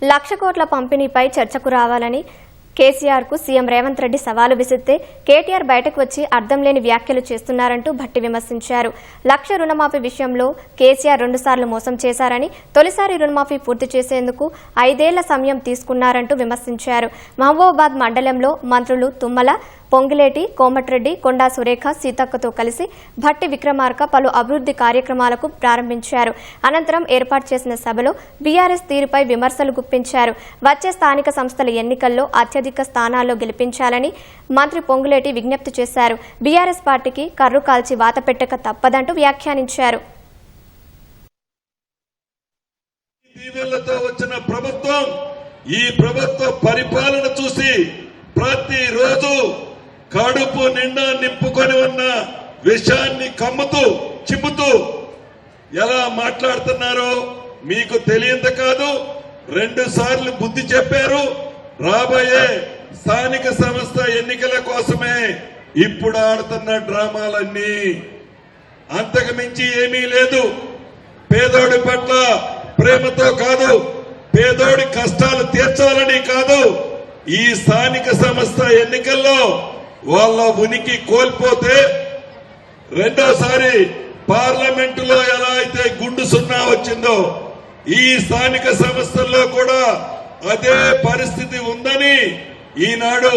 1,00,000 కోట్ల పంపిణీపై చర్చకు రావాలని కేసీఆర్ కు సీఎం రేవంత్ రెడ్డి సవాలు విసిరితే కేటీఆర్ బయటకు వచ్చి అర్థం లేని వ్యాఖ్యలు చేస్తున్నారంటూ భట్టి విమర్శించారు. 1,00,000 రుణమాఫీ విషయంలో కేసీఆర్ 2 సార్లు మోసం చేశారని, తొలిసారి రుణమాఫీ పూర్తి చేసేందుకు 5 ఏళ్ల సమయం తీసుకున్నారంటూ విమర్శించారు. మహబూబాబాద్ మండలంలో మంత్రులు తుమ్మల, పొంగిలేటి, కోమటిరెడ్డి, కొండా సురేఖ, సీతక్కతో కలిసి భట్టి విక్రమార్క పలు అభివృద్ధి కార్యక్రమాలకు ప్రారంభించారు. అనంతరం ఏర్పాటు చేసిన సభలో బీఆర్ఎస్ తీరుపై విమర్శలు గుప్పించారు. వచ్చే స్థానిక సంస్థల ఎన్నికల్లో అత్యధిక స్థానాల్లో గెలిపించాలని మంత్రి పొంగులేటి విజ్ఞప్తి చేశారు. బీఆర్ఎస్ పార్టీకి కర్రు కాల్చి వాత పెట్టక తప్పదంటూ వ్యాఖ్యానించారు. ఈ ప్రభుత్వ పరిపాలన చూసి ప్రతిరోజు కడుపు నిండా నింపుకొని ఉన్న విషయాన్ని కమ్ముతూ చిమ్ముతూ ఎలా మాట్లాడుతున్నారో మీకు తెలియంత కాదు. 2 సార్లు బుద్ధి చెప్పారు. రాబోయే స్థానిక సంస్థ ఎన్నికల కోసమే ఇప్పుడు ఆడుతున్న డ్రామాలన్నీ. అంతకు మించి ఏమీ లేదు. పేదోడి పట్ల ప్రేమతో కాదు, పేదోడి కష్టాలు తీర్చాలని కాదు. ఈ స్థానిక సంస్థ ఎన్నికల్లో వాళ్ళ ఉనికి కోల్పోతే రెండోసారి పార్లమెంటులో ఎలా అయితే గుండు సున్నా వచ్చిందో ఈ స్థానిక సంస్థల్లో కూడా అదే పరిస్థితి ఉందని ఈనాడు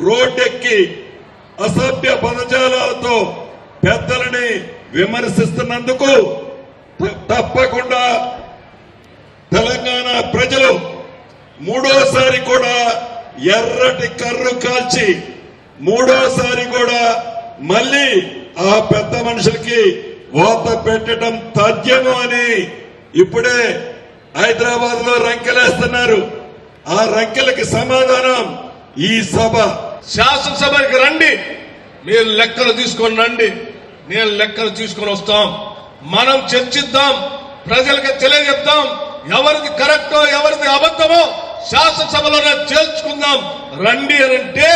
రోడ్డెక్కి అసభ్య పదజాలాలతో పెద్దలని విమర్శిస్తున్నందుకు తప్పకుండా తెలంగాణ ప్రజలు 3ఓసారి కూడా ఎర్రటి కర్రు కాల్చి 3ఓసారి కూడా మళ్ళీ ఆ పెద్ద మనుషులకి వాత పెట్టడం తథ్యము అని ఇప్పుడే హైదరాబాద్ లో రంకెలేస్తున్నారు. ఆ రంకెలకి సమాధానం ఈ సభ. శాసనసభకి రండి, మీరు లెక్కలు తీసుకొని రండి, నేను లెక్కలు తీసుకొని వస్తాం. మనం చర్చిద్దాం, ప్రజలకు తెలియజెప్తాం. ఎవరిది కరెక్టో ఎవరిది అబద్ధమో శాసనసభలోనే తేల్చుకుందాం రండి అని అంటే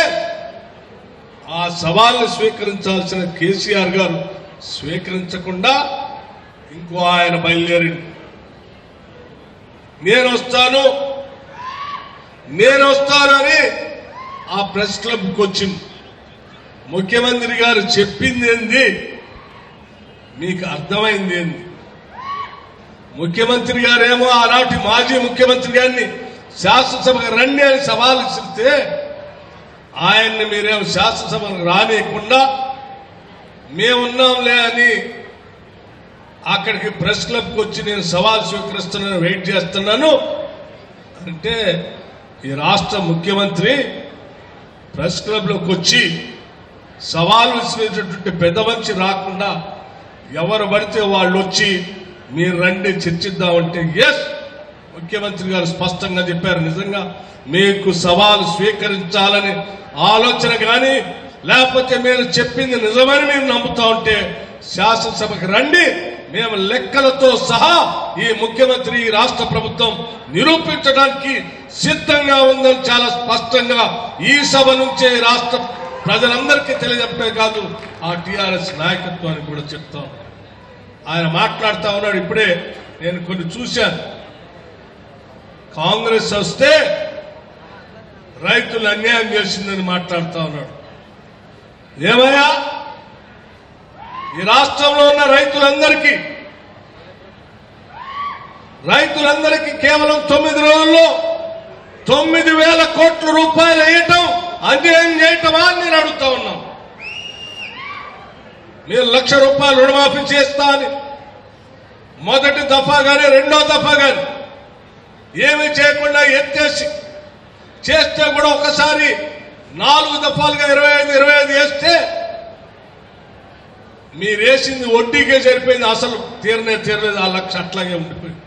ఆ సవాల్ని స్వీకరించాల్సిన కేసీఆర్ గారు స్వీకరించకుండా ఇంకో ఆయన బయలుదేరింది. నేను వస్తానని ఆ ప్రెస్ క్లబ్కి వచ్చింది. ముఖ్యమంత్రి గారు చెప్పింది ఏంది, మీకు అర్థమైంది ఏంది? ముఖ్యమంత్రి గారేమో ఆనాటి మాజీ ముఖ్యమంత్రి గారిని శాసనసభకు రండి అని సవాల్ ఇస్తే ఆయన్ని మీరేమో శాసనసభకు రానియకుండా మేమున్నాంలే అని అక్కడికి ప్రెస్ క్లబ్కి వచ్చి నేను సవాల్ స్వీకరిస్తున్నాను, వెయిట్ చేస్తున్నాను అంటే ఈ రాష్ట్ర ముఖ్యమంత్రి ప్రెస్ క్లబ్లోకి వచ్చి సవాల్ విసిరేటటువంటి పెద్ద మనిషి రాకుండా ఎవరు పడితే వాళ్ళు వచ్చి మీరు రండి చర్చిద్దామంటే ఎస్, ముఖ్యమంత్రి గారు స్పష్టంగా చెప్పారు. నిజంగా మీకు సవాలు స్వీకరించాలని ఆలోచన కానీ లేకపోతే మీరు చెప్పింది నిజమని మీరు నమ్ముతా ఉంటే శాసనసభకు రండి, మేము లెక్కలతో సహా ఈ ముఖ్యమంత్రి ఈ రాష్ట్ర ప్రభుత్వం నిరూపించడానికి సిద్ధంగా ఉందని చాలా స్పష్టంగా ఈ సభ నుంచే రాష్ట్ర ప్రజలందరికీ తెలియజెప్పే కాదు ఆ టీఆర్ఎస్ నాయకత్వానికి కూడా చెప్తాం. ఆయన మాట్లాడుతూ ఉన్నాడు. ఇప్పుడే నేను కొన్ని చూశాను. కాంగ్రెస్ వస్తే రైతులు అన్యాయం చేసిందని మాట్లాడుతూ ఉన్నాడు. ఏమయ్యా, ఈ రాష్ట్రంలో ఉన్న రైతులందరికీ కేవలం 9 రోజుల్లో 9,000 కోట్ల రూపాయలు వేయటం అన్యాయం చేయటమా అని నేను అడుగుతా ఉన్నాం. మీరు 1,00,000 రూపాయలు రుణమాఫీ చేస్తా అని మొదటి దఫా కానీ రెండో దఫా కానీ ఏమీ చేయకుండా ఎత్తేసి చేస్తే కూడా ఒకసారి 4 దఫాలుగా 25 వేస్తే మీరు వేసింది వడ్డీకే సరిపోయింది, అసలు తీరలేదు. ఆ 1,00,000 అట్లాగే ఉండిపోయింది.